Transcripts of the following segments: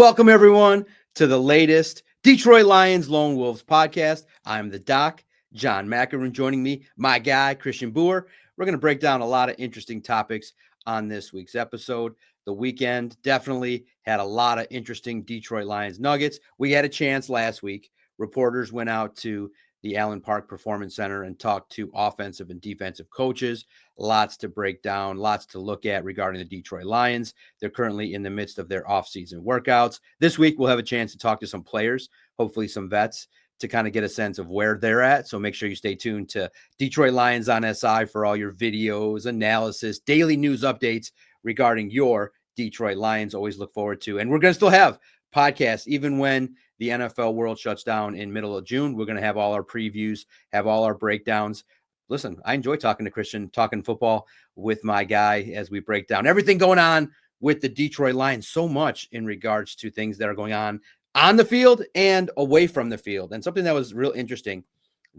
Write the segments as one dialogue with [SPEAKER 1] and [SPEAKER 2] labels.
[SPEAKER 1] Welcome, everyone, to the latest Detroit Lions Lone Wolves podcast. I'm the Doc, John McEwen, joining me, my guy, Christian Boer. We're going to break down a lot of interesting topics on this week's episode. The weekend definitely had a lot of interesting Detroit Lions nuggets. We had a chance last week. Reporters went out to the Allen Park Performance Center and talked to offensive and defensive coaches. Lots to break down, lots to look at regarding the Detroit Lions. They're currently in the midst of their offseason workouts. This week, we'll have a chance to talk to some players, hopefully some vets, to kind of get a sense of where they're at. So make sure you stay tuned to Detroit Lions on SI for all your videos, analysis, daily news updates regarding your Detroit Lions. Always look forward to. And we're going to still have podcasts, even when the NFL world shuts down in middle of June. We're going to have all our previews, have all our breakdowns. Listen, I enjoy talking to Christian, talking football with my guy as we break down everything going on with the Detroit Lions, so much in regards to things that are going on the field and away from the field. And something that was real interesting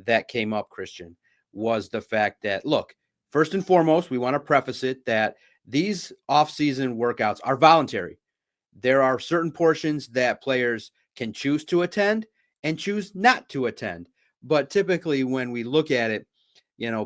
[SPEAKER 1] that came up, Christian, was the fact that, look, first and foremost, we want to preface it that these off-season workouts are voluntary. There are certain portions that players can choose to attend and choose not to attend. But typically when we look at it,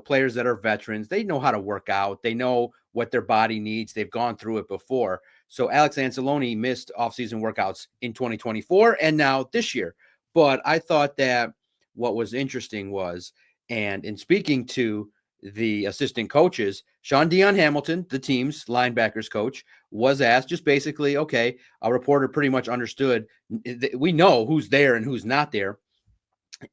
[SPEAKER 1] players that are veterans, they know how to work out. They know what their body needs. They've gone through it before. So Alex Anzalone missed offseason workouts in 2024 and now this year. But I thought that what was interesting was, and in speaking to the assistant coaches, Sean Dion Hamilton, the team's linebackers coach, was asked just basically, okay, a reporter pretty much understood. We know who's there and who's not there.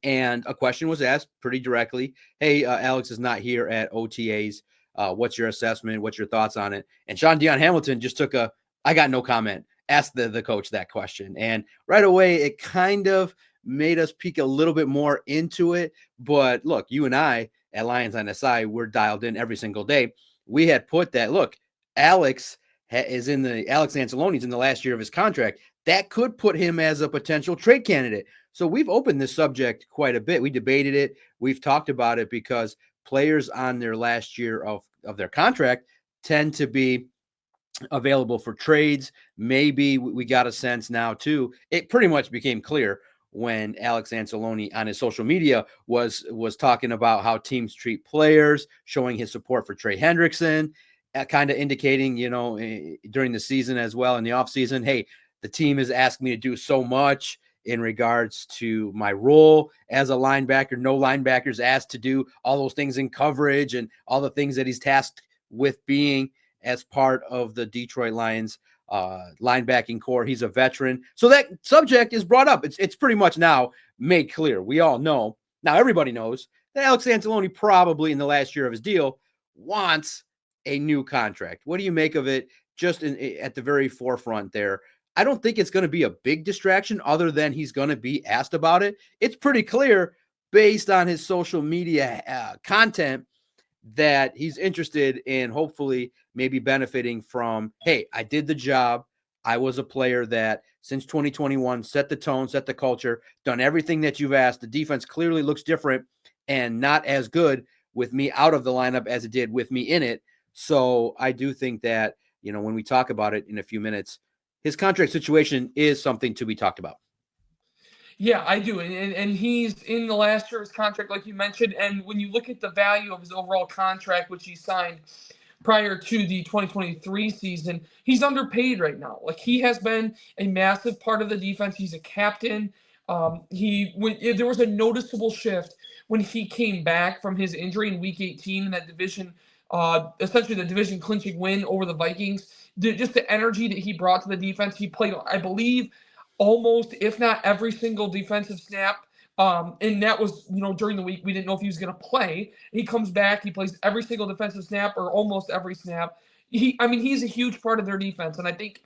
[SPEAKER 1] And a question was asked pretty directly. Hey, Alex is not here at OTAs. What's your assessment? What's your thoughts on it? And Sean Dion Hamilton just took I got no comment, asked the coach that question. And right away, it kind of made us peek a little bit more into it. But look, you and I at Lions on SI, we're dialed in every single day. We had put that, look, Alex Anzalone's in the last year of his contract. That could put him as a potential trade candidate. So we've opened this subject quite a bit. We debated it. We've talked about it because players on their last year of their contract tend to be available for trades. Maybe we got a sense now too. It pretty much became clear when Alex Anzalone on his social media was talking about how teams treat players, showing his support for Trey Hendrickson, kind of indicating, during the season as well in the offseason, hey, the team has asked me to do so much in regards to my role as a linebacker. No linebackers asked to do all those things in coverage and all the things that he's tasked with being as part of the Detroit Lions linebacking core. He's a veteran. So that subject is brought up. It's pretty much now made clear. We all know. Now everybody knows that Alex Anzalone probably in the last year of his deal wants a new contract. What do you make of it? Just at the very forefront there. I don't think it's going to be a big distraction other than he's going to be asked about it. It's pretty clear based on his social media content that he's interested in hopefully maybe benefiting from, hey, I did the job. I was a player that since 2021 set the tone, set the culture, done everything that you've asked. The defense clearly looks different and not as good with me out of the lineup as it did with me in it. So I do think that, when we talk about it in a few minutes, his contract situation is something to be talked about.
[SPEAKER 2] Yeah, I do. And he's in the last year of his contract, like you mentioned. And when you look at the value of his overall contract, which he signed prior to the 2023 season, he's underpaid right now. Like, he has been a massive part of the defense. He's a captain. There was a noticeable shift when he came back from his injury in Week 18 in that division, essentially the division clinching win over the Vikings. Just the energy that he brought to the defense. He played, I believe, almost, if not every single defensive snap. And that was, during the week, we didn't know if he was going to play. He comes back, he plays every single defensive snap or almost every snap. He's a huge part of their defense. And I think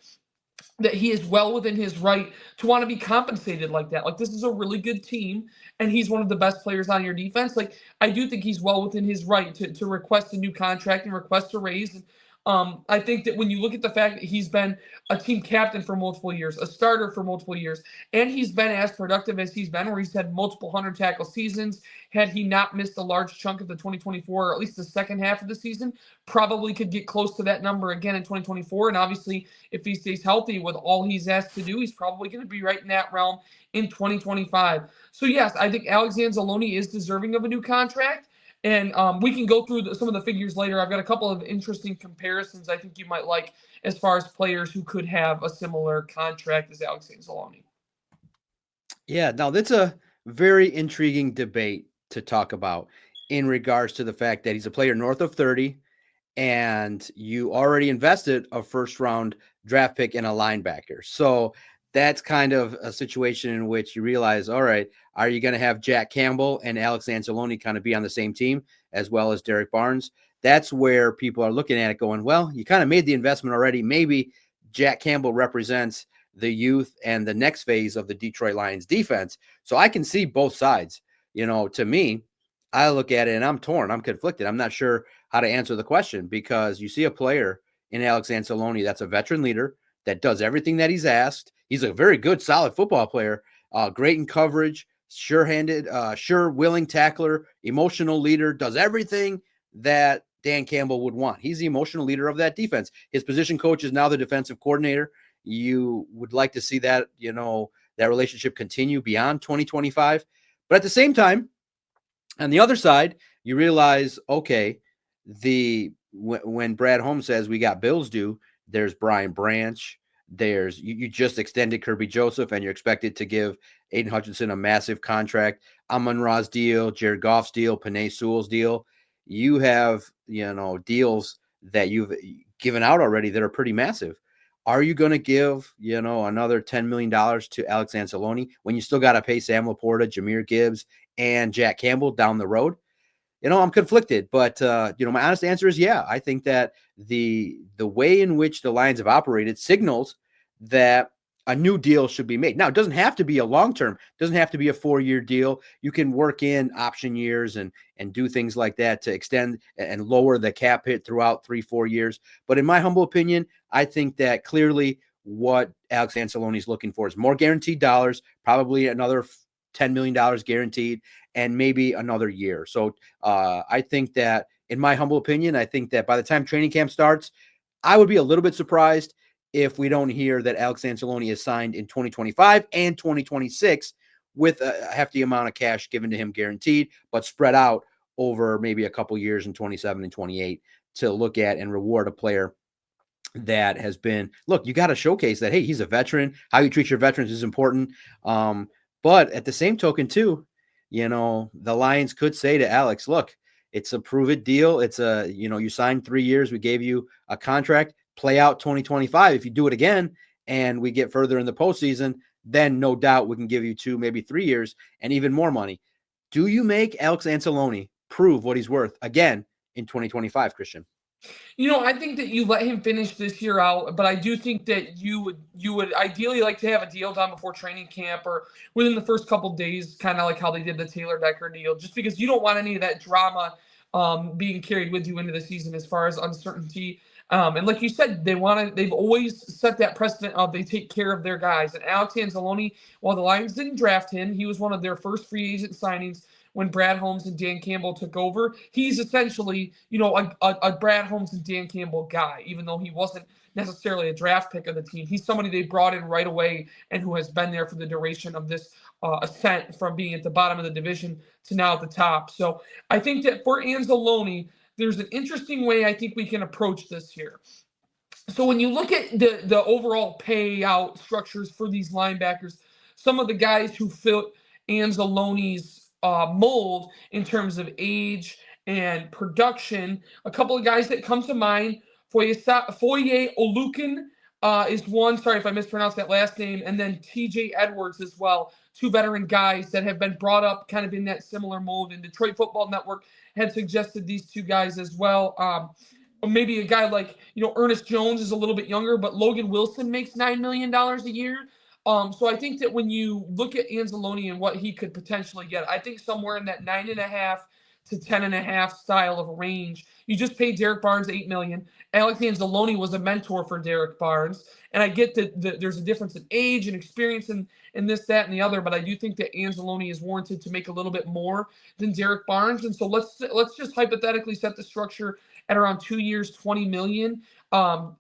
[SPEAKER 2] that he is well within his right to want to be compensated like that. Like, this is a really good team, and he's one of the best players on your defense. Like, I do think he's well within his right to request a new contract and request a raise. And I think that when you look at the fact that he's been a team captain for multiple years, a starter for multiple years, and he's been as productive as he's been, where he's had multiple 100 tackle seasons, had he not missed a large chunk of the 2024, or at least the second half of the season, probably could get close to that number again in 2024. And obviously, if he stays healthy with all he's asked to do, he's probably going to be right in that realm in 2025. So, yes, I think Alex Anzalone is deserving of a new contract. And we can go through some of the figures later. I've got a couple of interesting comparisons I think you might like as far as players who could have a similar contract as Alex Anzalone.
[SPEAKER 1] Yeah, now that's a very intriguing debate to talk about in regards to the fact that he's a player north of 30 and you already invested a first round draft pick in a linebacker. So that's kind of a situation in which you realize, all right, are you going to have Jack Campbell and Alex Anzalone kind of be on the same team as well as Derek Barnes? That's where people are looking at it going, well, you kind of made the investment already. Maybe Jack Campbell represents the youth and the next phase of the Detroit Lions defense. So I can see both sides. To me, I look at it and I'm torn. I'm conflicted. I'm not sure how to answer the question because you see a player in Alex Anzalone that's a veteran leader that does everything that he's asked. He's a very good, solid football player, great in coverage, sure-handed, willing tackler, emotional leader, does everything that Dan Campbell would want. He's the emotional leader of that defense. His position coach is now the defensive coordinator. You would like to see that, that relationship continue beyond 2025. But at the same time, on the other side, you realize, okay, when Brad Holmes says we got bills due, there's Brian Branch, there's you just extended Kirby Joseph, and you're expected to give Aiden Hutchinson a massive contract. Amon-Ra's deal, Jared Goff's deal, Penei Sewell's deal. You have deals that you've given out already that are pretty massive. Are you going to give another $10 million to Alex Anzalone when you still got to pay Sam Laporta, Jahmyr Gibbs, and Jack Campbell down the road? I'm conflicted, but my honest answer is yeah. I think that the way in which the Lions have operated signals that a new deal should be made. Now, it doesn't have to be a long-term, doesn't have to be a 4-year deal. You can work in option years and do things like that to extend and lower the cap hit throughout 3-4 years. But in my humble opinion, I think that clearly what Alex Anzalone is looking for is more guaranteed dollars, probably another $10 million guaranteed, and maybe another year. So I think that, in my humble opinion, I think that by the time training camp starts, I would be a little bit surprised if we don't hear that Alex Anzalone is signed in 2025 and 2026 with a hefty amount of cash given to him guaranteed, but spread out over maybe a couple years in 27 and 28 to look at and reward a player that has been, look, you got to showcase that, hey, he's a veteran. How you treat your veterans is important. But at the same token, too, the Lions could say to Alex, look, it's a prove it deal. It's you signed 3 years. We gave you a contract, play out 2025. If you do it again and we get further in the postseason, then no doubt we can give you 2, maybe 3 years and even more money. Do you make Alex Anzalone prove what he's worth again in 2025, Christian?
[SPEAKER 2] I think that you let him finish this year out, but I do think that you would ideally like to have a deal done before training camp or within the first couple of days, kind of like how they did the Taylor Decker deal, just because you don't want any of that drama being carried with you into the season as far as uncertainty. And like you said, they've always set that precedent of they take care of their guys. And Alex Anzalone, while the Lions didn't draft him, he was one of their first free agent signings when Brad Holmes and Dan Campbell took over. He's essentially, a Brad Holmes and Dan Campbell guy, even though he wasn't necessarily a draft pick of the team. He's somebody they brought in right away and who has been there for the duration of this ascent from being at the bottom of the division to now at the top. So I think that for Anzalone, there's an interesting way I think we can approach this here. So when you look at the overall payout structures for these linebackers, some of the guys who fit Anzalone's mold in terms of age and production, a couple of guys that come to mind, Foye Oluokun is one. Sorry if I mispronounced that last name. And then TJ Edwards as well. 2 veteran guys that have been brought up kind of in that similar mold. And Detroit Football Network had suggested these 2 guys as well. Or maybe a guy like, Ernest Jones is a little bit younger, but Logan Wilson makes $9 million a year. So I think that when you look at Anzalone and what he could potentially get, I think somewhere in that 9.5 to 10.5 style of range. You just paid Derek Barnes $8 million. Alex Anzalone was a mentor for Derek Barnes. And I get that there's a difference in age and experience and this, that, and the other, but I do think that Anzalone is warranted to make a little bit more than Derek Barnes. And so let's just hypothetically set the structure at around 2 years, $20 million,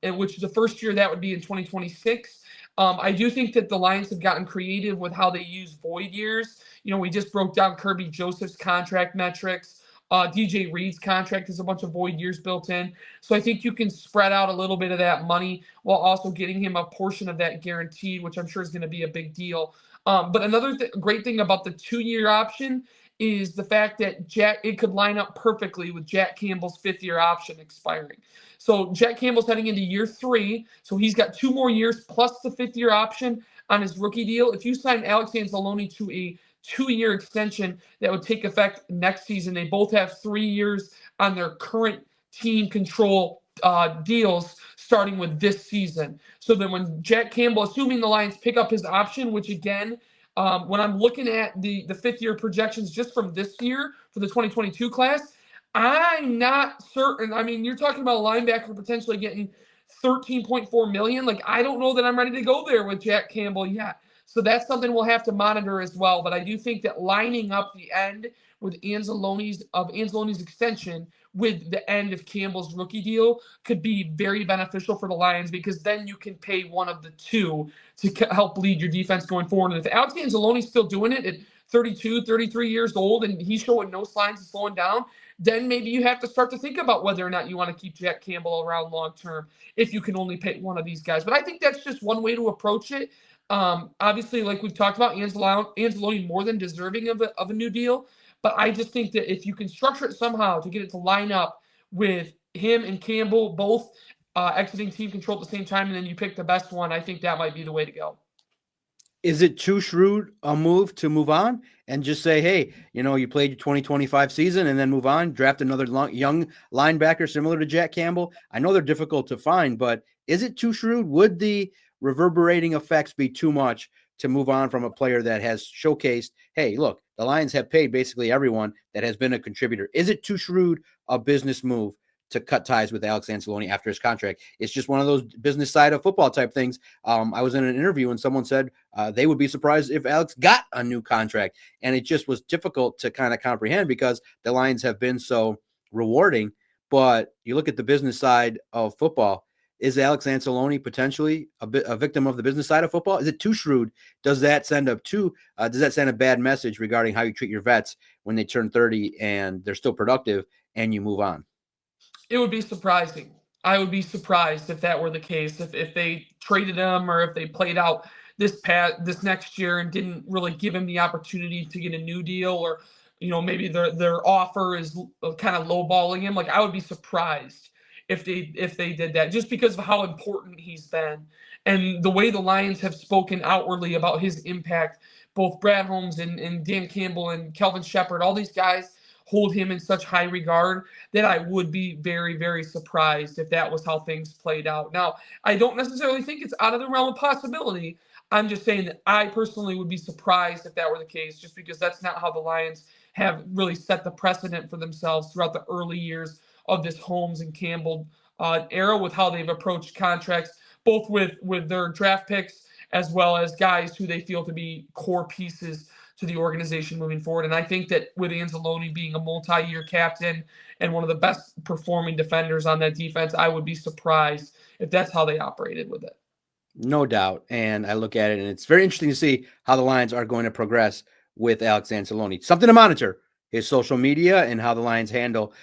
[SPEAKER 2] in which the first year that would be in 2026. I do think that the Lions have gotten creative with how they use void years. We just broke down Kirby Joseph's contract metrics. DJ Reed's contract has a bunch of void years built in. So I think you can spread out a little bit of that money while also getting him a portion of that guaranteed, which I'm sure is going to be a big deal. But another great thing about the 2-year option is the fact that it could line up perfectly with Jack Campbell's 5th-year option expiring. So Jack Campbell's heading into year 3, so he's got 2 more years plus the 5th-year option on his rookie deal. If you sign Alex Anzalone to a 2-year extension that would take effect next season, they both have 3 years on their current team control deals starting with this season. So then when Jack Campbell, assuming the Lions pick up his option, which again, when I'm looking at the 5th-year projections just from this year for the 2022 class, I'm not certain. I mean, you're talking about a linebacker potentially getting $13.4 million. Like, I don't know that I'm ready to go there with Jack Campbell yet. So that's something we'll have to monitor as well. But I do think that lining up the end with Anzalone's extension with the end of Campbell's rookie deal could be very beneficial for the Lions, because then you can pay one of the two to help lead your defense going forward. And if Alex Anzalone's still doing it at 32, 33 years old and he's showing no signs of slowing down, then maybe you have to start to think about whether or not you want to keep Jack Campbell around long term if you can only pay one of these guys. But I think that's just one way to approach it. Obviously, like we've talked about, Anzalone more than deserving of a new deal. But I just think that if you can structure it somehow to get it to line up with him and Campbell both exiting team control at the same time, and then you pick the best one, I think that might be the way to go.
[SPEAKER 1] Is it too shrewd a move to move on and just say, hey, you played your 2025 season and then move on, draft another young linebacker similar to Jack Campbell? I know they're difficult to find, but is it too shrewd? Would the reverberating effects be too much to move on from a player that has showcased, hey, look, the Lions have paid basically everyone that has been a contributor? Is it too shrewd a business move to cut ties with Alex Anzalone after his contract? It's just one of those business side of football type things. I was in an interview and someone said they would be surprised if Alex got a new contract. And it just was difficult to kind of comprehend because the Lions have been so rewarding. But you look at the business side of football. Is Alex Anzalone potentially a victim of the business side of football? Is it too shrewd? Does that send a bad message regarding how you treat your vets when they turn 30 and they're still productive and you move on?
[SPEAKER 2] It would be surprising. I would be surprised if that were the case, if they traded him or if they played out this next year and didn't really give him the opportunity to get a new deal, or maybe their offer is kind of lowballing him. Like, I would be surprised if they did that, just because of how important he's been and the way the Lions have spoken outwardly about his impact. Both Brad Holmes and Dan Campbell and Kelvin Shepard, all these guys hold him in such high regard that I would be very, very surprised if that was how things played out. Now, I don't necessarily think it's out of the realm of possibility. I'm just saying that I personally would be surprised if that were the case, just because that's not how the Lions have really set the precedent for themselves throughout the early years of this Holmes and Campbell era, with how they've approached contracts, both with their draft picks as well as guys who they feel to be core pieces to the organization moving forward. And I think that with Anzalone being a multi-year captain and one of the best performing defenders on that defense, I would be surprised if that's how they operated with it.
[SPEAKER 1] No doubt. And I look at it and it's very interesting to see how the Lions are going to progress with Alex Anzalone. Something to monitor, his social media and how the Lions handle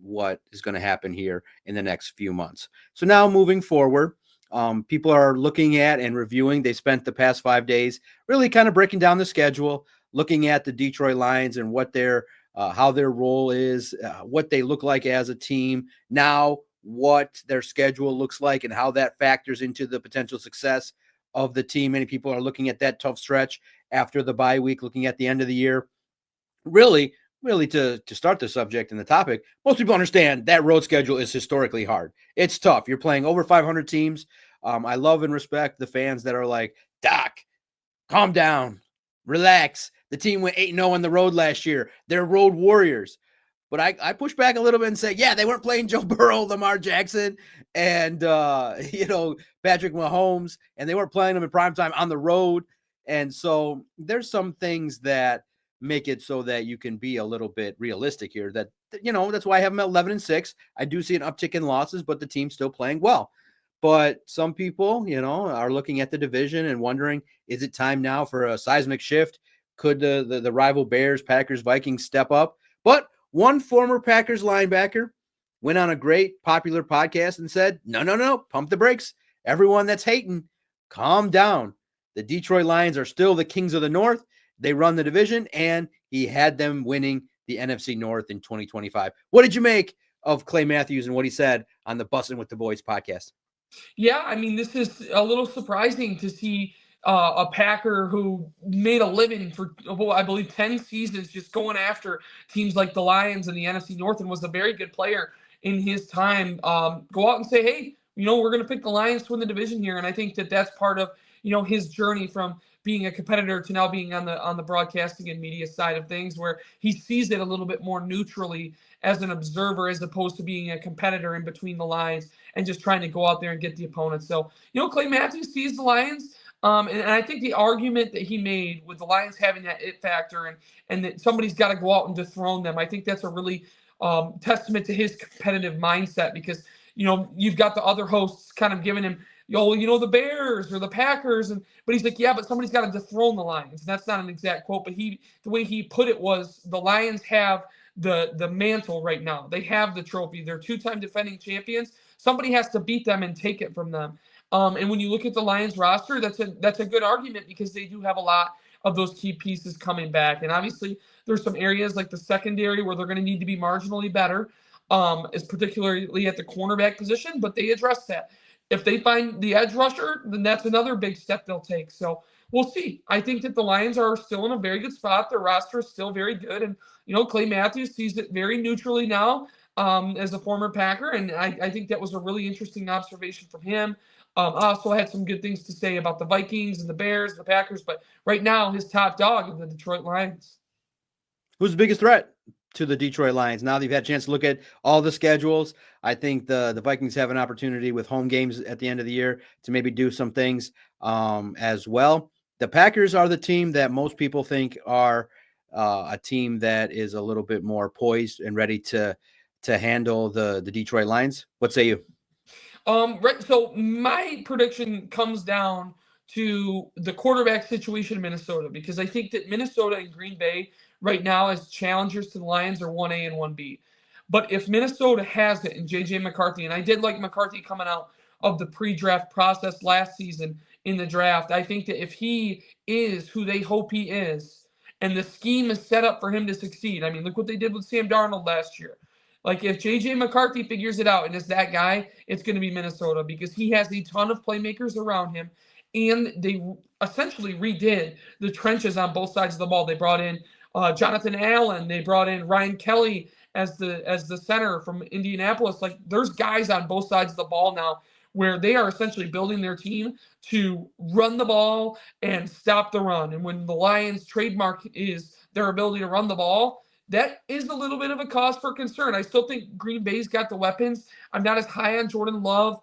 [SPEAKER 1] what is going to happen here in the next few months. So now moving forward, people are looking at and reviewing. They spent the past 5 days really kind of breaking down the schedule, looking at the Detroit Lions and what how their role is, what they look like as a team now, what their schedule looks like, and how that factors into the potential success of the team. Many people are looking at that tough stretch after the bye week, looking at the end of the year. Really to start the subject and the topic, most people understand that road schedule is historically hard. It's tough. You're playing over 500 teams. I love and respect the fans that are like, Doc, calm down, relax. The team went 8-0 on the road last year. They're road warriors. But I push back a little bit and say, yeah, they weren't playing Joe Burrow, Lamar Jackson, and Patrick Mahomes, and they weren't playing them in primetime on the road. And so there's some things that make it so that you can be a little bit realistic here. That's why I have them at 11-6. I do see an uptick in losses, but the team's still playing well. But some people, are looking at the division and wondering, is it time now for a seismic shift? Could the rival Bears, Packers, Vikings step up? But one former Packers linebacker went on a great popular podcast and said, no, pump the brakes. Everyone that's hating, calm down. The Detroit Lions are still the kings of the North. They run the division, and he had them winning the NFC North in 2025. What did you make of Clay Matthews and what he said on the Bussin' with the Boys podcast?
[SPEAKER 2] Yeah, I mean, this is a little surprising to see a Packer who made a living for, I believe, 10 seasons just going after teams like the Lions and the NFC North, and was a very good player in his time, go out and say, hey, we're going to pick the Lions to win the division here. And I think that that's part of, his journey from being a competitor to now being on the broadcasting and media side of things, where he sees it a little bit more neutrally as an observer, as opposed to being a competitor in between the lines and just trying to go out there and get the opponent. So, Clay Matthews sees the Lions. And I think the argument that he made with the Lions having that it factor and that somebody's got to go out and dethrone them, I think that's a really testament to his competitive mindset, because, you've got the other hosts kind of giving him, the Bears or the Packers. But he's like, yeah, but somebody's got to dethrone the Lions. And that's not an exact quote, but the way he put it was, the Lions have the mantle right now. They have the trophy. They're two-time defending champions. Somebody has to beat them and take it from them. And when you look at the Lions roster, that's a good argument, because they do have a lot of those key pieces coming back. And obviously, there's some areas like the secondary where they're going to need to be marginally better, is particularly at the cornerback position, but they address that. If they find the edge rusher, then that's another big step they'll take. So we'll see. I think that the Lions are still in a very good spot. Their roster is still very good. And, Clay Matthews sees it very neutrally now, as a former Packer. And I think that was a really interesting observation from him. I also had some good things to say about the Vikings and the Bears, and the Packers, but right now his top dog is the Detroit Lions.
[SPEAKER 1] Who's the biggest threat to the Detroit Lions? Now that you've had a chance to look at all the schedules, I think the Vikings have an opportunity with home games at the end of the year to maybe do some things as well. The Packers are the team that most people think are a team that is a little bit more poised and ready to handle the Detroit Lions. What say you?
[SPEAKER 2] Right. So my prediction comes down to the quarterback situation in Minnesota, because I think that Minnesota and Green Bay right now as challengers to the Lions are 1A and 1B. But if Minnesota has it, and J.J. McCarthy, and I did like McCarthy coming out of the pre-draft process last season in the draft, I think that if he is who they hope he is, and the scheme is set up for him to succeed, I mean, look what they did with Sam Darnold last year. Like, if J.J. McCarthy figures it out and is that guy, it's going to be Minnesota, because he has a ton of playmakers around him, and they essentially redid the trenches on both sides of the ball. They brought in Jonathan Allen. They brought in Ryan Kelly as the center from Indianapolis. Like, there's guys on both sides of the ball now where they are essentially building their team to run the ball and stop the run. And when the Lions' trademark is their ability to run the ball, that is a little bit of a cause for concern. I still think Green Bay's got the weapons. I'm not as high on Jordan Love.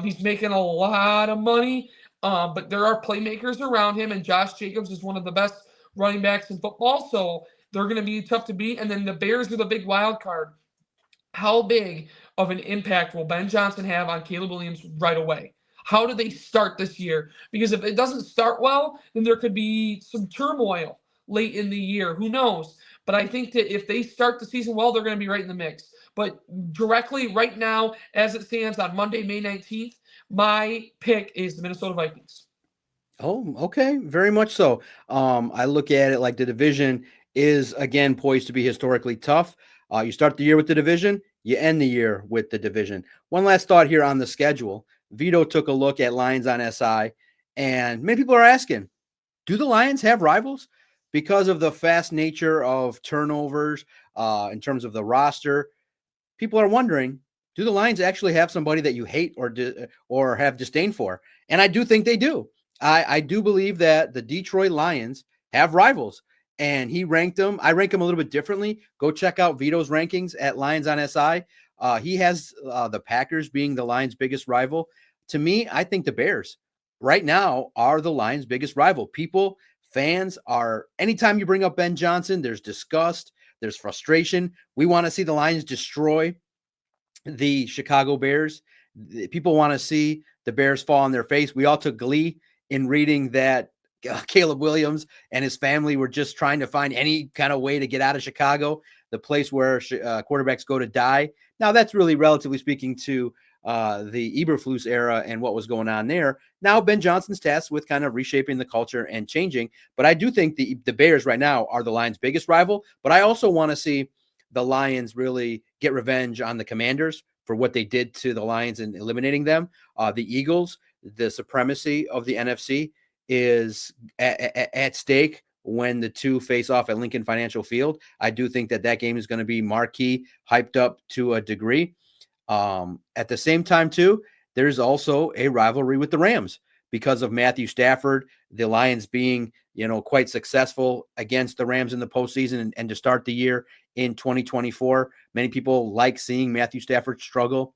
[SPEAKER 2] He's making a lot of money, but there are playmakers around him, and Josh Jacobs is one of the best running backs in football, so they're going to be tough to beat. And then the Bears are the big wild card. How big of an impact will Ben Johnson have on Caleb Williams right away? How do they start this year? Because if it doesn't start well, then there could be some turmoil late in the year. Who knows? But I think that if they start the season well, they're going to be right in the mix. But directly right now, as it stands on Monday, May 19th, my pick is the Minnesota Vikings.
[SPEAKER 1] Oh, okay. Very much so. I look at it like the division is, again, poised to be historically tough. You start the year with the division, you end the year with the division. One last thought here on the schedule. Vito took a look at Lions on SI, and many people are asking, do the Lions have rivals? Because of the fast nature of turnovers in terms of the roster, people are wondering, do the Lions actually have somebody that you hate or have disdain for? And I do think they do. I do believe that the Detroit Lions have rivals. and he ranked them. I rank them a little bit differently. Go check out Vito's rankings at Lions on SI. He has the Packers being the Lions' biggest rival. To me, I think the Bears right now are the Lions' biggest rival. Fans are, anytime you bring up Ben Johnson, there's disgust, there's frustration. We want to see the Lions destroy the Chicago Bears. People want to see the Bears fall on their face. We all took glee in reading that Caleb Williams and his family were just trying to find any kind of way to get out of Chicago, the place where quarterbacks go to die. Now, that's really, relatively speaking, to the Eberflus era and what was going on there. Now, Ben Johnson's tasked with kind of reshaping the culture and changing. But I do think the Bears right now are the Lions' biggest rival. But I also want to see the Lions really get revenge on the Commanders for what they did to the Lions in eliminating them. The Eagles, the supremacy of the NFC is at stake when the two face off at Lincoln Financial Field. I do think that game is going to be marquee, hyped up to a degree. At the same time, too, there's also a rivalry with the Rams because of Matthew Stafford, the Lions being, quite successful against the Rams in the postseason and to start the year in 2024. Many people like seeing Matthew Stafford struggle.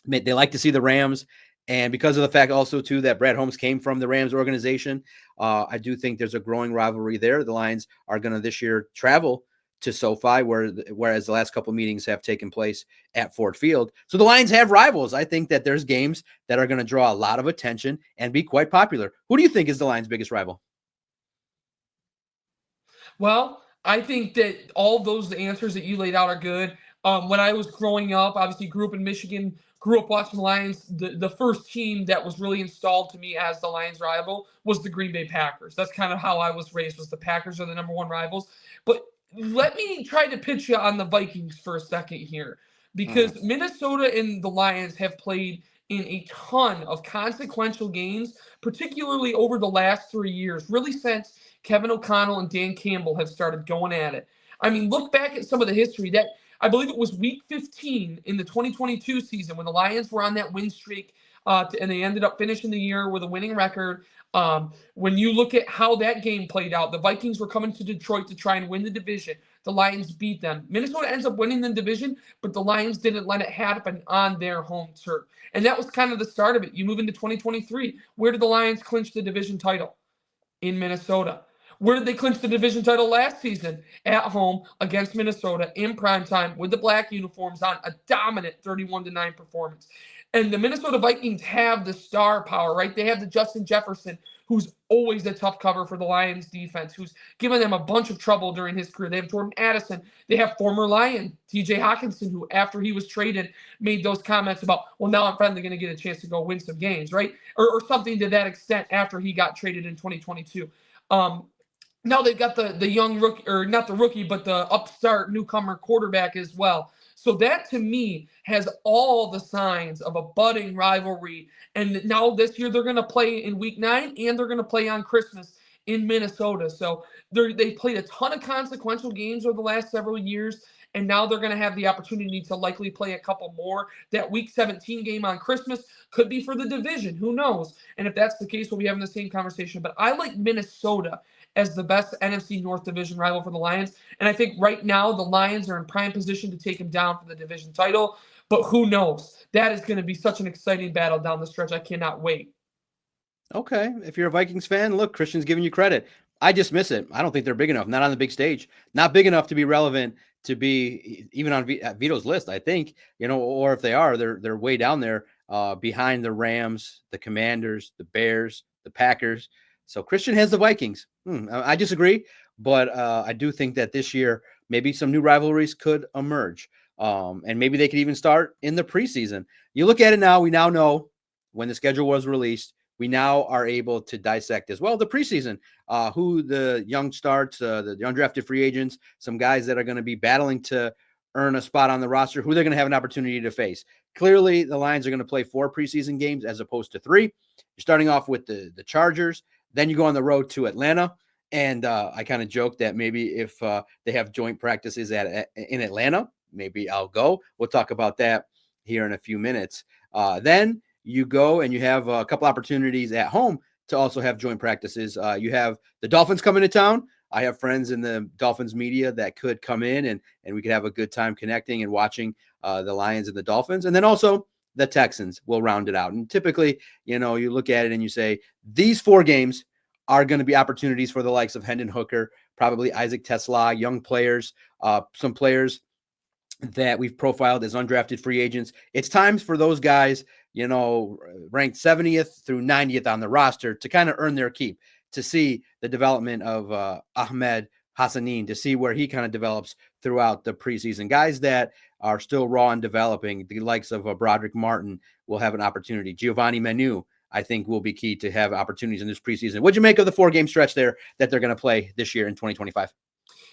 [SPEAKER 1] They like to see the Rams. And because of the fact also, too, that Brad Holmes came from the Rams organization, I do think there's a growing rivalry there. The Lions are going to this year travel to SoFi, whereas the last couple of meetings have taken place at Ford Field. So the Lions have rivals. I think that there's games that are going to draw a lot of attention and be quite popular. Who do you think is the Lions' biggest rival?
[SPEAKER 2] Well, I think that all those answers that you laid out are good. When I was growing up, obviously grew up in Michigan, grew up watching the Lions. The first team that was really installed to me as the Lions rival was the Green Bay Packers. That's kind of how I was raised, was the Packers are the number one rivals. But let me try to pitch you on the Vikings for a second here, because Minnesota and the Lions have played in a ton of consequential games, particularly over the last 3 years, really since Kevin O'Connell and Dan Campbell have started going at it. I mean, look back at some of the history. That I believe it was week 15 in the 2022 season when the Lions were on that win streak, and they ended up finishing the year with a winning record. When you look at how that game played out, the Vikings were coming to Detroit to try and win the division. The Lions beat them. Minnesota ends up winning the division, but the Lions didn't let it happen on their home turf. And that was kind of the start of it. You move into 2023. Where did the Lions clinch the division title? In Minnesota. Where did they clinch the division title last season? At home against Minnesota in primetime with the black uniforms on, a dominant 31-9 performance. And the Minnesota Vikings have the star power, right? They have the Justin Jefferson, who's always a tough cover for the Lions defense, who's given them a bunch of trouble during his career. They have Jordan Addison. They have former Lion, TJ Hawkinson, who after he was traded made those comments about, well, now I'm finally going to get a chance to go win some games, right? Or something to that extent after he got traded in 2022. Now they've got the young rookie, or not the rookie, but the upstart newcomer quarterback as well. So that to me has all the signs of a budding rivalry. And now this year they're going to play in week 9 and they're going to play on Christmas in Minnesota. So they played a ton of consequential games over the last several years. And now they're going to have the opportunity to likely play a couple more. That week 17 game on Christmas could be for the division. Who knows? And if that's the case, we'll be having the same conversation. But I like Minnesota as the best NFC North division rival for the Lions. And I think right now the Lions are in prime position to take them down for the division title. But who knows? That is going to be such an exciting battle down the stretch. I cannot wait.
[SPEAKER 1] Okay. If you're a Vikings fan, look, Christian's giving you credit. I dismiss it. I don't think they're big enough. Not on the big stage. Not big enough to be relevant, to be even on Vito's list, I think, or if they are, they're way down there behind the Rams, the Commanders, the Bears, the Packers. So Christian has the Vikings. I disagree, but I do think that this year maybe some new rivalries could emerge. And maybe they could even start in the preseason. You look at it now, we now know when the schedule was released, we now are able to dissect as well the preseason, who the young starts, the undrafted free agents, some guys that are going to be battling to earn a spot on the roster, who they're going to have an opportunity to face. Clearly, the Lions are going to play 4 preseason games as opposed to 3. You're starting off with the Chargers. Then you go on the road to Atlanta. And I kind of joked that maybe if they have joint practices in Atlanta, maybe I'll go. We'll talk about that here in a few minutes. Then you go and you have a couple opportunities at home to also have joint practices. You have the Dolphins coming to town. I have friends in the Dolphins media that could come in and we could have a good time connecting and watching the Lions and the Dolphins. And then also the Texans will round it out. And typically, you look at it and you say, these 4 games are going to be opportunities for the likes of Hendon Hooker, probably Isaac TeSlaa, young players, some players that we've profiled as undrafted free agents. It's times for those guys, ranked 70th through 90th on the roster to kind of earn their keep, to see the development of Ahmed Hassanin, to see where he kind of develops throughout the preseason. Guys that are still raw and developing, the likes of Broderick Martin will have an opportunity. Giovanni Menu, I think, will be key to have opportunities in this preseason. What'd you make of the 4-game stretch there that they're going to play this year in 2025?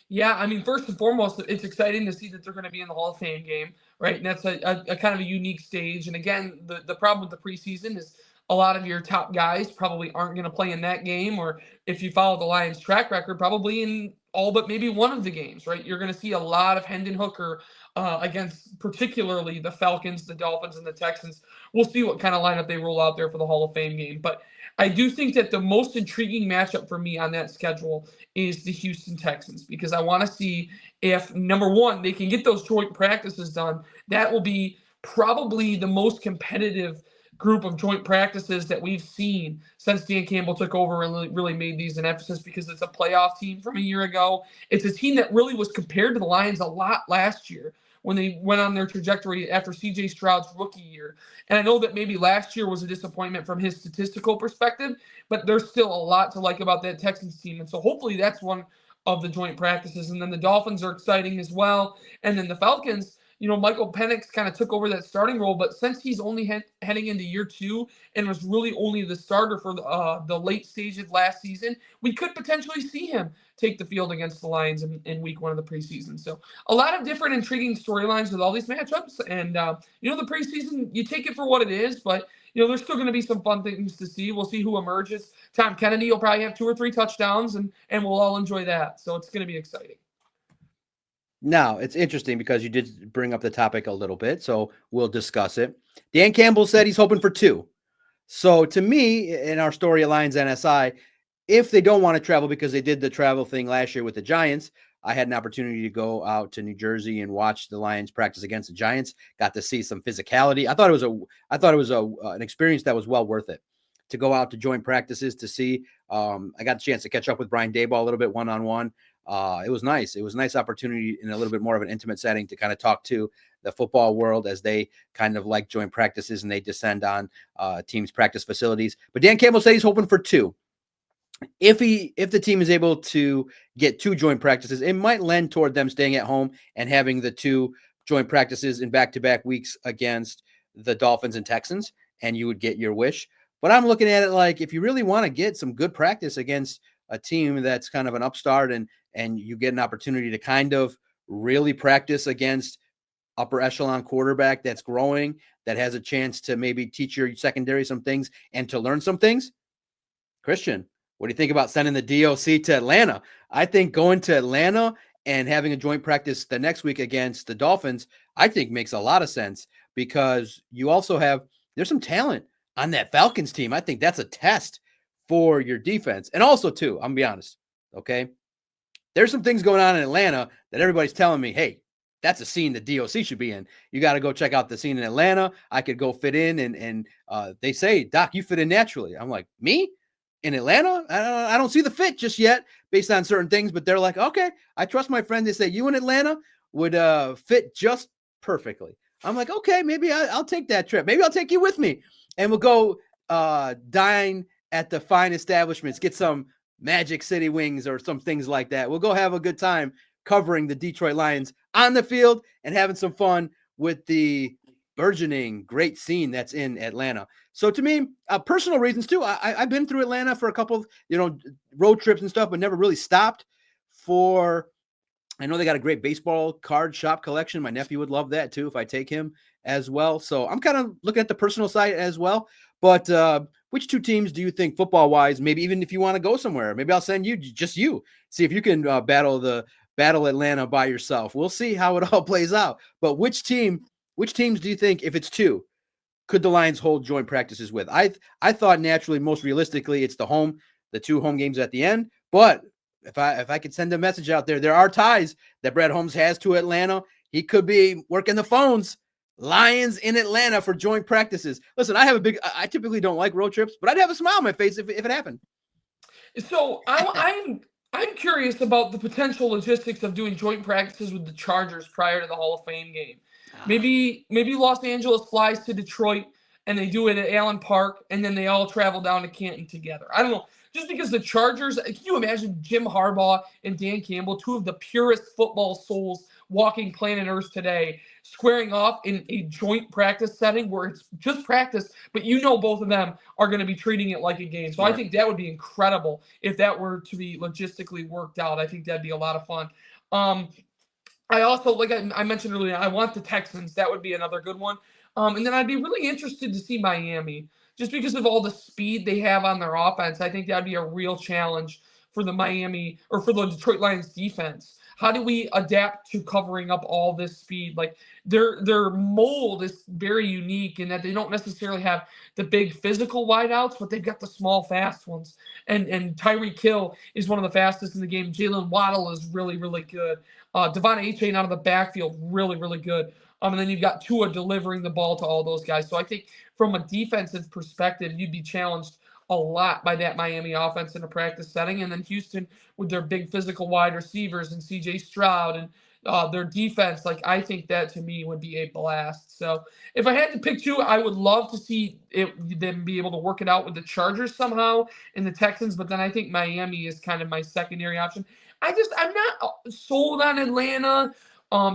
[SPEAKER 2] Yeah, I mean, first and foremost, it's exciting to see that they're going to be in the Hall of Fame game, right? And that's a kind of a unique stage. And again, the problem with the preseason is a lot of your top guys probably aren't going to play in that game, or if you follow the Lions' track record, probably in all but maybe one of the games, right? You're going to see a lot of Hendon Hooker against particularly the Falcons, the Dolphins, and the Texans. We'll see what kind of lineup they roll out there for the Hall of Fame game. But I do think that the most intriguing matchup for me on that schedule is the Houston Texans, because I want to see if, number one, they can get those joint practices done. That will be probably the most competitive group of joint practices that we've seen since Dan Campbell took over and really made these an emphasis, because it's a playoff team from a year ago. It's a team that really was compared to the Lions a lot last year when they went on their trajectory after C.J. Stroud's rookie year. And I know that maybe last year was a disappointment from his statistical perspective, but there's still a lot to like about that Texans team. And so hopefully that's one of the joint practices. And then the Dolphins are exciting as well. And then the Falcons, Michael Penix kind of took over that starting role, but since he's only heading into year 2 and was really only the starter for the late stages last season, we could potentially see him take the field against the Lions in week 1 of the preseason. So a lot of different intriguing storylines with all these matchups. And, the preseason, you take it for what it is, but, there's still going to be some fun things to see. We'll see who emerges. Tom Kennedy will probably have 2 or 3 touchdowns, and we'll all enjoy that. So it's going to be exciting.
[SPEAKER 1] Now, it's interesting because you did bring up the topic a little bit, so we'll discuss it. Dan Campbell said he's hoping for 2. So to me, in our story at Lions NSI, if they don't want to travel, because they did the travel thing last year with the Giants, I had an opportunity to go out to New Jersey and watch the Lions practice against the Giants. Got to see some physicality. I thought it was an experience that was well worth it to go out to joint practices to see. I got the chance to catch up with Brian Daboll a little bit one-on-one. It was nice. It was a nice opportunity in a little bit more of an intimate setting to kind of talk to the football world as they kind of like joint practices and they descend on teams' practice facilities. But Dan Campbell said he's hoping for 2. If the team is able to get 2 joint practices, it might lend toward them staying at home and having the 2 joint practices in back-to-back weeks against the Dolphins and Texans, and you would get your wish. But I'm looking at it like, if you really want to get some good practice against a team that's kind of an upstart and you get an opportunity to kind of really practice against upper echelon quarterback that's growing, that has a chance to maybe teach your secondary some things and to learn some things. Christian, what do you think about sending the DOC to Atlanta? I think going to Atlanta and having a joint practice the next week against the Dolphins, I think makes a lot of sense, because you also there's some talent on that Falcons team. I think that's a test for your defense. And also, too, I'm going to be honest, okay? There's some things going on in Atlanta that everybody's telling me, hey, that's a scene the DOC should be in. You got to go check out the scene in Atlanta. I could go fit in, and they say, Doc, you fit in naturally. I'm like, me? In Atlanta? I don't see the fit just yet based on certain things, but they're like, okay, I trust my friend. They say you in Atlanta would fit just perfectly. I'm like, okay, maybe I'll take that trip. Maybe I'll take you with me, and we'll go dine at the fine establishments, get some Magic City wings or some things like that. We'll go have a good time covering the Detroit Lions on the field and having some fun with the burgeoning great scene that's in Atlanta. So to me, personal reasons too. I've been through Atlanta for a couple of, road trips and stuff, but never really stopped for. I know they got a great baseball card shop collection. My nephew would love that too if I take him as well. So I'm kind of looking at the personal side as well. But which 2 teams do you think, football wise, maybe even if you want to go somewhere, maybe I'll send you, see if you can battle Atlanta by yourself. We'll see how it all plays out. But which teams do you think, if it's 2, could the Lions hold joint practices with? I thought naturally, most realistically, it's the 2 home games at the end. But if I could send a message out there are ties that Brad Holmes has to Atlanta. He could be working the phones. Lions in Atlanta for joint practices. Listen, I typically don't like road trips, but I'd have a smile on my face if it happened.
[SPEAKER 2] So I'm curious about the potential logistics of doing joint practices with the Chargers prior to the Hall of Fame game. Maybe Los Angeles flies to Detroit and they do it at Allen Park, and then they all travel down to Canton together. I don't know. Just because the Chargers, can you imagine Jim Harbaugh and Dan Campbell, two of the purest football souls walking planet Earth today, squaring off in a joint practice setting where it's just practice, but both of them are going to be treating it like a game. So I think that would be incredible if that were to be logistically worked out. I think that'd be a lot of fun. I also, like I mentioned earlier, I want the Texans. That would be another good one. And then I'd be really interested to see Miami just because of all the speed they have on their offense. I think that'd be a real challenge for the Detroit Lions defense. How do we adapt to covering up all this speed? Like their mold is very unique in that they don't necessarily have the big physical wideouts, but they've got the small, fast ones. And Tyreek Hill is one of the fastest in the game. Jalen Waddle is really, really good. Devon A-Chain out of the backfield, really, really good. And then you've got Tua delivering the ball to all those guys. So I think from a defensive perspective, you'd be challenged a lot by that Miami offense in a practice setting. And then Houston with their big physical wide receivers and C.J. Stroud and their defense, like I think that to me would be a blast. So if I had to pick two, I would love to see them be able to work it out with the Chargers somehow and the Texans. But then I think Miami is kind of my secondary option. I'm not sold on Atlanta.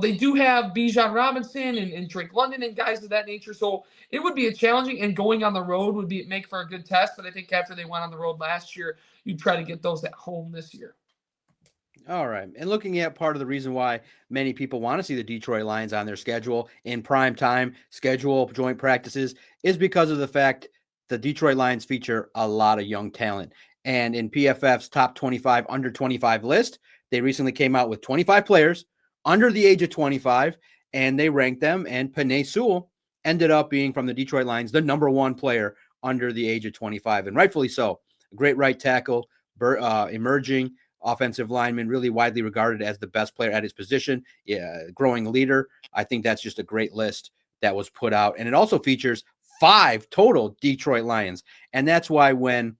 [SPEAKER 2] They do have Bijan Robinson and Drake London and guys of that nature. So it would be a challenging, and going on the road would make for a good test. But I think after they went on the road last year, you'd try to get those at home this year.
[SPEAKER 1] All right. And looking at part of the reason why many people want to see the Detroit Lions on their schedule in prime time, schedule joint practices, is because of the fact the Detroit Lions feature a lot of young talent. And in PFF's top 25 under 25 list, they recently came out with 25 players under the age of 25, and they ranked them. And Penei Sewell ended up being, from the Detroit Lions, the number one player under the age of 25, and rightfully so. A great right tackle, emerging offensive lineman, really widely regarded as the best player at his position, growing leader. I think that's just a great list that was put out. And it also features 5 total Detroit Lions. And that's why when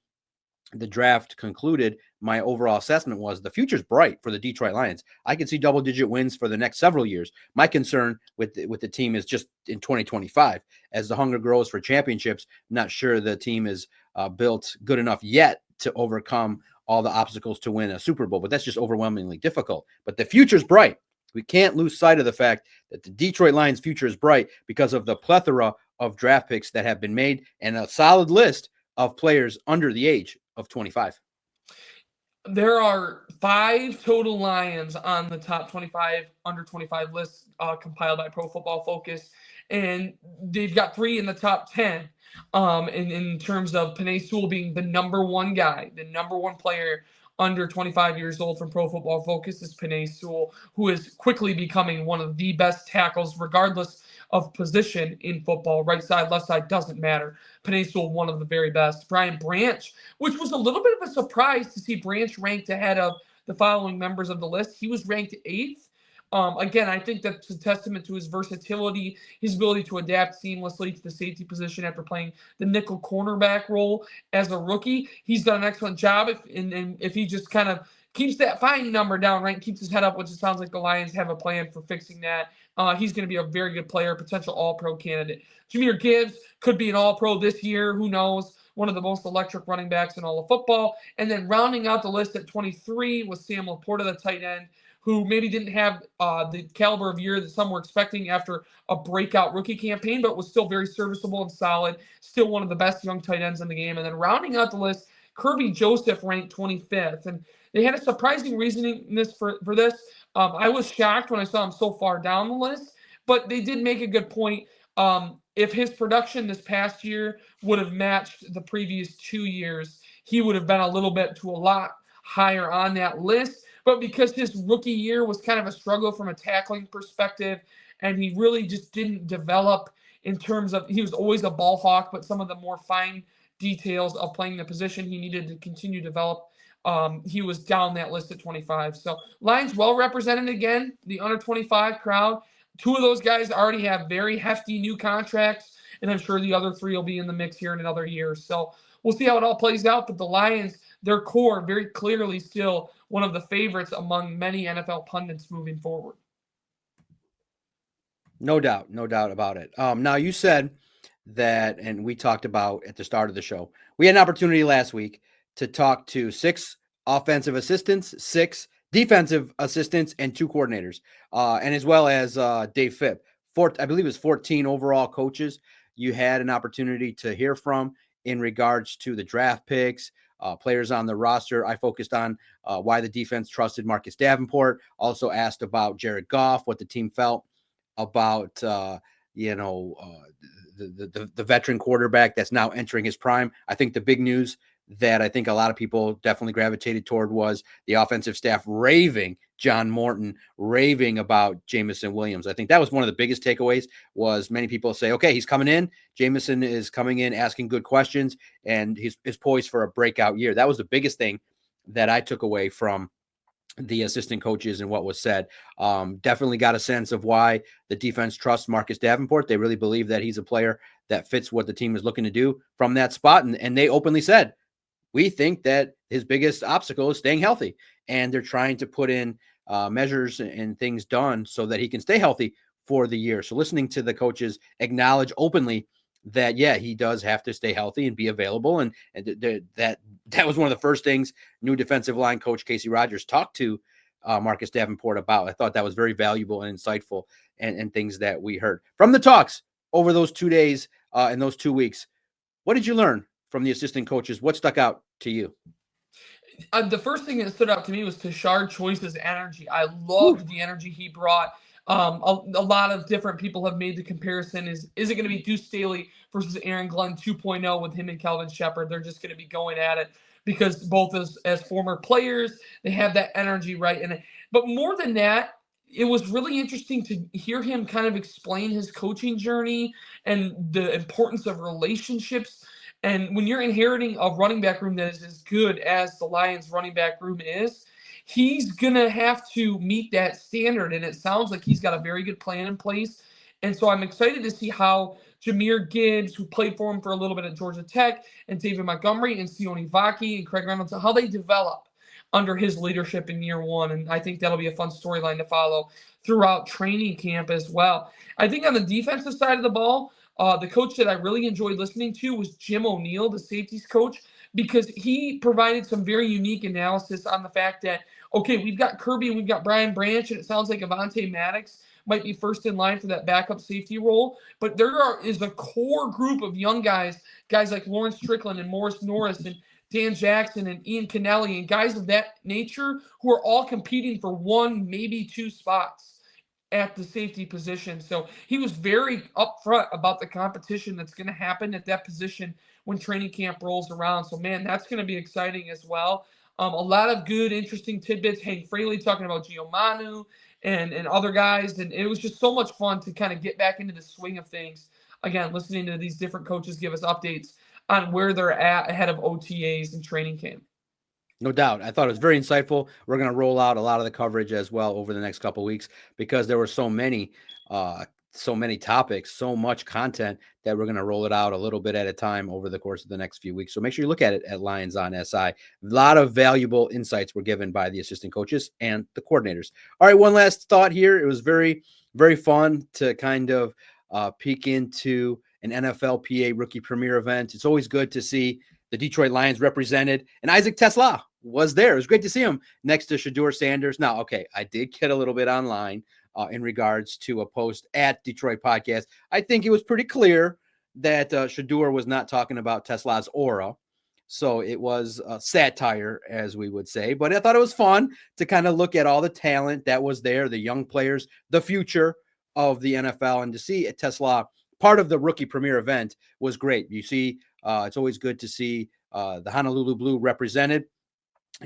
[SPEAKER 1] the draft concluded, my overall assessment was the future's bright for the Detroit Lions. I can see double-digit wins for the next several years. My concern with the team is just in 2025. As the hunger grows for championships, I'm not sure the team is built good enough yet to overcome all the obstacles to win a Super Bowl, but that's just overwhelmingly difficult. But the future's bright. We can't lose sight of the fact that the Detroit Lions' future is bright because of the plethora of draft picks that have been made and a solid list of players under the age of 25.
[SPEAKER 2] There are 5 total Lions on the top 25 under 25 list compiled by Pro Football Focus, and they've got 3 in the top 10. In terms of Penei Sewell being the number one guy, the number one player under 25 years old from Pro Football Focus is Penei Sewell, who is quickly becoming one of the best tackles, regardless of position in football. Right side, left side, doesn't matter. Penei Sewell, one of the very best. Brian Branch, which was a little bit of a surprise to see Branch ranked ahead of the following members of the list. He was ranked 8th. Again, I think that's a testament to his versatility, his ability to adapt seamlessly to the safety position after playing the nickel cornerback role as a rookie. He's done an excellent job. If he just kind of keeps that fine number down, right, and keeps his head up, which it sounds like the Lions have a plan for fixing that, he's going to be a very good player, potential all-pro candidate. Jahmyr Gibbs could be an all-pro this year. Who knows? One of the most electric running backs in all of football. And then rounding out the list at 23 was Sam Laporta, the tight end, who maybe didn't have the caliber of year that some were expecting after a breakout rookie campaign, but was still very serviceable and solid, still one of the best young tight ends in the game. And then rounding out the list, Kirby Joseph ranked 25th. And they had a surprising reasoning for this. I was shocked when I saw him so far down the list, but they did make a good point. If his production this past year would have matched the previous 2 years, he would have been a little bit to a lot higher on that list. But because his rookie year was kind of a struggle from a tackling perspective, and he really just didn't develop in terms of, he was always a ball hawk, but some of the more fine details of playing the position he needed to continue to develop he was down that list at 25. So Lions well represented again, the under 25 crowd. Two of those guys already have very hefty new contracts, and I'm sure the other three will be in the mix here in another year. So we'll see how it all plays out. But the Lions, their core, very clearly still one of the favorites among many NFL pundits moving forward.
[SPEAKER 1] No doubt about it. Now you said that, and we talked about at the start of the show, we had an opportunity last week to talk to 6 offensive assistants, 6 defensive assistants, and 2 coordinators, and as well as Dave Phipp. I believe it was 14 overall coaches you had an opportunity to hear from in regards to the draft picks, players on the roster. I focused on why the defense trusted Marcus Davenport. Also asked about Jared Goff, what the team felt about the veteran quarterback that's now entering his prime. I think the big news that I think a lot of people definitely gravitated toward was the offensive staff raving, John Morton raving about Jamison Williams. I think that was one of the biggest takeaways. Was many people say, okay, he's coming in. Jamison is coming in asking good questions, and he's poised for a breakout year. That was the biggest thing that I took away from the assistant coaches and what was said. Definitely got a sense of why the defense trusts Marcus Davenport. They really believe that he's a player that fits what the team is looking to do from that spot. And they openly said, we think that his biggest obstacle is staying healthy. And they're trying to put in measures and things done so that he can stay healthy for the year. So listening to the coaches acknowledge openly that, yeah, he does have to stay healthy and be available. And that was one of the first things new defensive line coach Casey Rogers talked to Marcus Davenport about. I thought that was very valuable and insightful, and things that we heard from the talks over those 2 days and those 2 weeks. What did you learn from the assistant coaches? What stuck out to you?
[SPEAKER 2] The first thing that stood out to me was Tashard Choice's energy. I loved the energy he brought. A lot of different people have made the comparison. Is it going to be Deuce Staley versus Aaron Glenn 2.0 with him and Kelvin Shepard? They're just going to be going at it because both as former players, they have that energy, right? But more than that, it was really interesting to hear him kind of explain his coaching journey and the importance of relationships. And when you're inheriting a running back room that is as good as the Lions running back room is, he's going to have to meet that standard. And it sounds like he's got a very good plan in place. And so I'm excited to see how Jahmyr Gibbs, who played for him for a little bit at Georgia Tech, and David Montgomery and Sione Vaki and Craig Reynolds, how they develop under his leadership in year one. And I think that'll be a fun storyline to follow throughout training camp as well. I think on the defensive side of the ball, the coach that I really enjoyed listening to was Jim O'Neill, the safeties coach, because he provided some very unique analysis on the fact that, okay, we've got Kirby and we've got Brian Branch, and it sounds like Avonte Maddox might be first in line for that backup safety role. But there is a core group of young guys like Lawrence Strickland and Morris Norris and Dan Jackson and Ian Kennelly and guys of that nature who are all competing for 1, maybe 2 spots at the safety position. So he was very upfront about the competition that's going to happen at that position when training camp rolls around. So, man, that's going to be exciting as well. A lot of good, interesting tidbits. Hank Fraley talking about Gio Manu and other guys. And it was just so much fun to kind of get back into the swing of things. Again, listening to these different coaches give us updates on where they're at ahead of OTAs and training camp.
[SPEAKER 1] No doubt. I thought it was very insightful. We're going to roll out a lot of the coverage as well over the next couple of weeks because there were so many topics, so much content that we're going to roll it out a little bit at a time over the course of the next few weeks. So make sure you look at it at Lions on SI. A lot of valuable insights were given by the assistant coaches and the coordinators. All right, one last thought here. It was very, very fun to kind of peek into an NFLPA rookie premiere event. It's always good to see the Detroit Lions represented, and Isaac TeSlaa was there. It was great to see him next to Shedeur Sanders. Now, okay, I did get a little bit online in regards to a post at Detroit Podcast. I think it was pretty clear that Shedeur was not talking about TeSlaa's aura. So it was satire, as we would say. But I thought it was fun to kind of look at all the talent that was there, the young players, the future of the NFL, and to see TeSlaa part of the rookie premiere event was great. You see, it's always good to see the Honolulu Blue represented.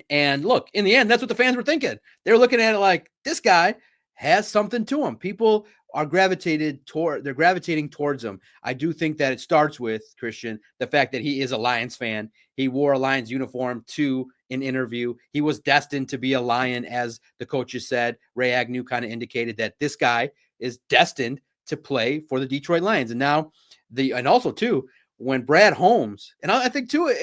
[SPEAKER 1] And look, in the end, that's what the fans were thinking. They were looking at it like, this guy has something to him. People are gravitating towards him. I do think that it starts with, Christian, the fact that he is a Lions fan. He wore a Lions uniform to an interview. He was destined to be a Lion, as the coaches said. Ray Agnew kind of indicated that this guy is destined to play for the Detroit Lions. And now and also too, when Brad Holmes, and I think too,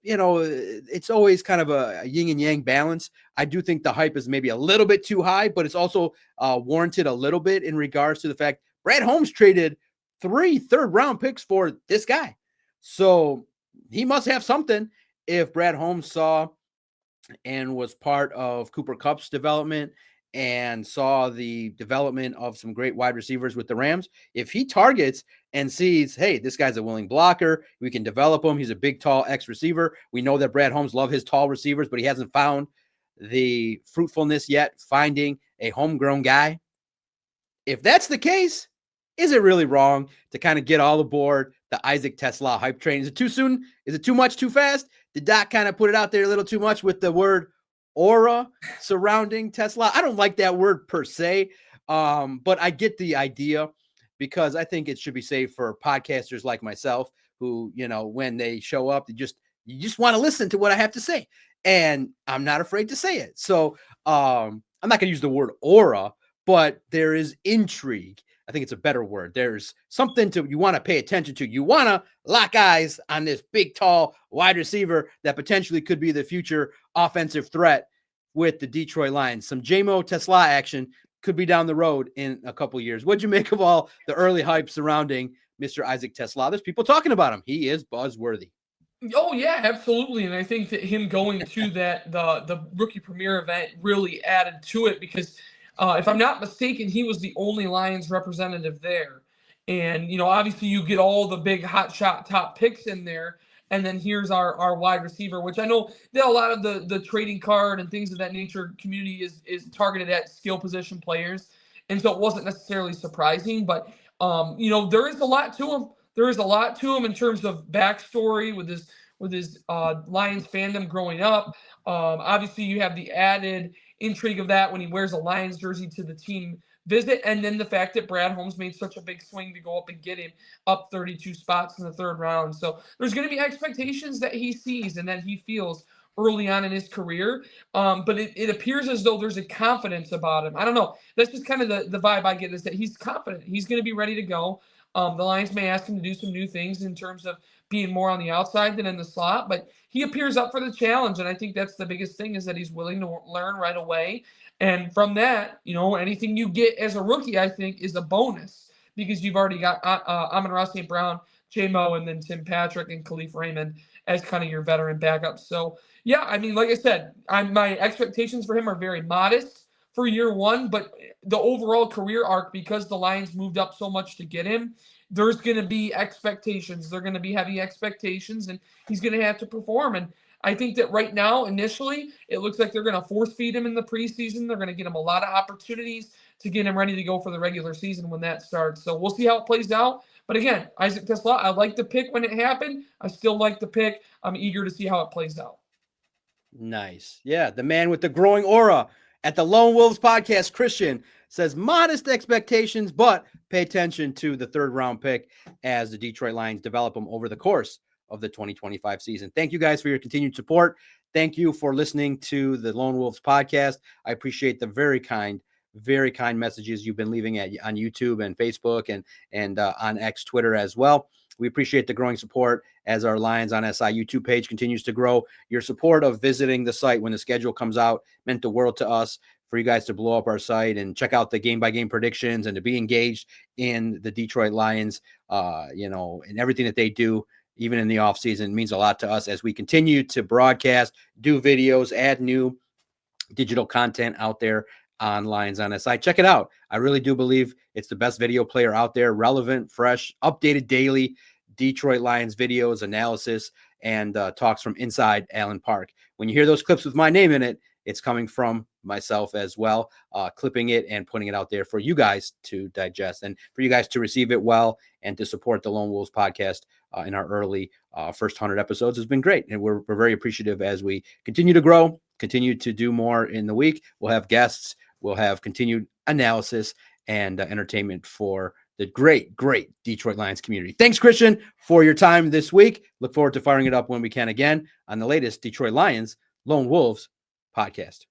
[SPEAKER 1] it's always kind of a yin and yang balance. I do think the hype is maybe a little bit too high, but it's also warranted a little bit in regards to the fact Brad Holmes traded 3 third-round picks for this guy. So he must have something if Brad Holmes saw and was part of Cooper Kupp's development and saw the development of some great wide receivers with the Rams. If he targets and sees, hey, this guy's a willing blocker, we can develop him. He's a big, tall ex-receiver. We know that Brad Holmes loves his tall receivers, but he hasn't found the fruitfulness yet finding a homegrown guy. If that's the case, is it really wrong to kind of get all aboard the Isaac TeSlaa hype train? Is it too soon? Is it too much, too fast? Did Doc kind of put it out there a little too much with the word aura surrounding TeSlaa? I don't like that word per se, but I get the idea, because I think it should be safe for podcasters like myself who, when they show up, you just want to listen to what I have to say. And I'm not afraid to say it. So I'm not going to use the word aura, but there is intrigue. I think it's a better word. There's something you want to pay attention to. You want to lock eyes on this big, tall wide receiver that potentially could be the future offensive threat with the Detroit Lions. Some JMO TeSlaa action could be down the road in a couple of years. What'd you make of all the early hype surrounding Mr. Isaac TeSlaa? There's people talking about him. He is buzzworthy.
[SPEAKER 2] Oh yeah, absolutely. And I think that him going to the rookie premiere event really added to it, because if I'm not mistaken, he was the only Lions representative there. And, obviously you get all the big hot shot top picks in there. And then here's our wide receiver, which I know that a lot of the trading card and things of that nature community is targeted at skill position players. And so it wasn't necessarily surprising, but, there is a lot to him. There is a lot to him in terms of backstory with his Lions fandom growing up. Obviously you have the added intrigue of that when he wears a Lions jersey to the team visit, and then the fact that Brad Holmes made such a big swing to go up and get him up 32 spots in the 3rd round. So there's going to be expectations that he sees and that he feels early on in his career. But it appears as though there's a confidence about him. I don't know. That's just kind of the vibe I get, is that he's confident. He's going to be ready to go. The Lions may ask him to do some new things in terms of being more on the outside than in the slot, but he appears up for the challenge. And I think that's the biggest thing, is that he's willing to learn right away. And from that, anything you get as a rookie, I think, is a bonus, because you've already got Amon-Ra St. Brown, J-Mo, and then Tim Patrick and Khalif Raymond as kind of your veteran backups. So, yeah, I mean, like I said, my expectations for him are very modest for year one, but the overall career arc, because the Lions moved up so much to get him, there's going to be expectations. They're going to be heavy expectations, and he's going to have to perform. And I think that right now, initially, it looks like they're going to force feed him in the preseason. They're going to get him a lot of opportunities to get him ready to go for the regular season when that starts. So we'll see how it plays out. But again, Isaac TeSlaa, I like the pick when it happened. I still like the pick. I'm eager to see how it plays out.
[SPEAKER 1] Nice. Yeah, the man with the growing aura at the Lone Wolves podcast, Christian, says modest expectations, but pay attention to the 3rd round pick as the Detroit Lions develop him over the course of the 2025 season. Thank you guys for your continued support. Thank you for listening to the Lone Wolves podcast. I appreciate the very kind messages you've been leaving on YouTube and Facebook and on X, Twitter as well. We appreciate the growing support as our Lions on SI YouTube page continues to grow. Your support of visiting the site when the schedule comes out meant the world to us, for you guys to blow up our site and check out the game-by-game predictions and to be engaged in the Detroit Lions, and everything that they do, even in the offseason. Means a lot to us as we continue to broadcast, do videos, add new digital content out there on Lions on SI. Check it out. I really do believe it's the best video player out there, relevant, fresh, updated daily Detroit Lions videos, analysis, and talks from inside Allen Park. When you hear those clips with my name in it, it's coming from myself as well, clipping it and putting it out there for you guys to digest and for you guys to receive it well and to support the Lone Wolves podcast in our early first 100 episodes has been great. And we're very appreciative as we continue to grow, continue to do more in the week. We'll have guests, we'll have continued analysis and entertainment for the great Detroit Lions community. Thanks, Christian, for your time this week. Look forward to firing it up when we can again on the latest Detroit Lions Lone Wolves podcast.